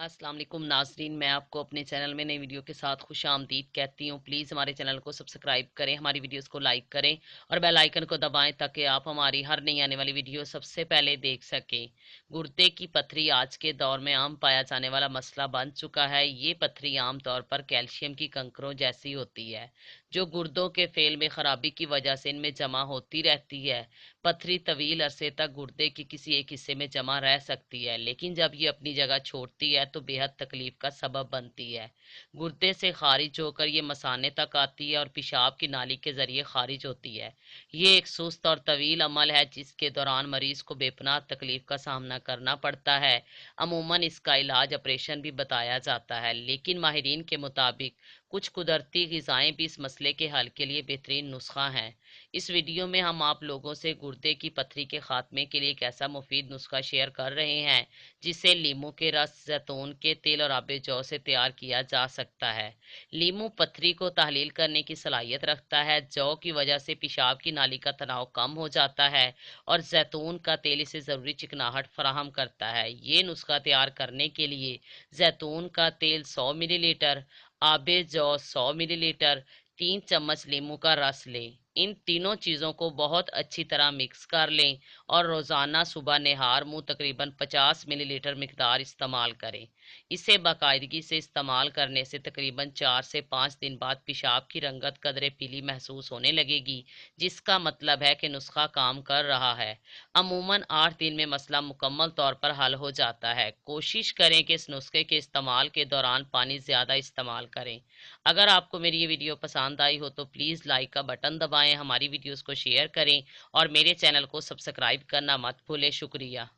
अस्सलाम वालेकुम नाज़रीन, मैं आपको अपने चैनल में नई वीडियो के साथ खुशामदीद कहती हूँ। प्लीज़ हमारे चैनल को सब्सक्राइब करें, हमारी वीडियोस को लाइक करें और बेल आइकन को दबाएं ताकि आप हमारी हर नई आने वाली वीडियो सबसे पहले देख सकें। गुर्दे की पथरी आज के दौर में आम पाया जाने वाला मसला बन चुका है। ये पथरी आम तौर पर कैल्शियम की कंकरों जैसी होती है, जो गुर्दों के फेल में खराबी की वजह से इनमें जमा होती रहती है। पथरी तवील अरसे तक गुर्दे के किसी एक हिस्से में जमा रह सकती है, लेकिन जब ये अपनी जगह छोड़ती है तो बेहद तकलीफ का सबब बनती है। गुर्दे से खारिज होकर ये मसाने तक आती है और पेशाब की नाली के जरिए खारिज होती है। ये एक सुस्त और तवील अमल है जिसके दौरान मरीज को बेपनाह तकलीफ का सामना करना पड़ता है। अमूमन इसका इलाज ऑपरेशन भी बताया जाता है, लेकिन माहिरीन के मुताबिक कुछ कुदरती ग़िज़ाएं भी इस मसले के हल के लिए बेहतरीन नुस्खा हैं। इस वीडियो में हम आप लोगों से गुर्दे की पथरी के खात्मे के लिए एक ऐसा मुफीद नुस्खा शेयर कर रहे हैं जिसे लीमू के रस, जैतून के तेल और आबे जौ से तैयार किया जा सकता है। लीमू पथरी को तहलील करने की सलाहियत रखता है। जौ की वजह से पेशाब की नाली का तनाव कम हो जाता है और जैतून का तेल इसे ज़रूरी चिकनाहट फराहम करता है। ये नुस्खा तैयार करने के लिए जैतून का तेल 100 मिलीलीटर, आबे जौ 100 मिलीलीटर, 3 चम्मच लीमू का रस लें। इन तीनों चीज़ों को बहुत अच्छी तरह मिक्स कर लें और रोज़ाना सुबह निहार मुँह तकरीबन 50 मिलीलीटर मिकदार इस्तेमाल करें। इसे बाकायदगी से इस्तेमाल करने से तकरीबन 4 से 5 दिन बाद पेशाब की रंगत कदरे पीली महसूस होने लगेगी, जिसका मतलब है कि नुस्खा काम कर रहा है। अमूमन 8 दिन में मसला मुकम्मल तौर पर हल हो जाता है। कोशिश करें कि इस नुस्खे के इस्तेमाल के दौरान पानी ज़्यादा इस्तेमाल करें। अगर आपको मेरी ये वीडियो पसंद आई हो तो प्लीज़ लाइक का बटन दबाएं, हमारी वीडियोस को शेयर करें और मेरे चैनल को सब्सक्राइब करना मत भूलें। शुक्रिया।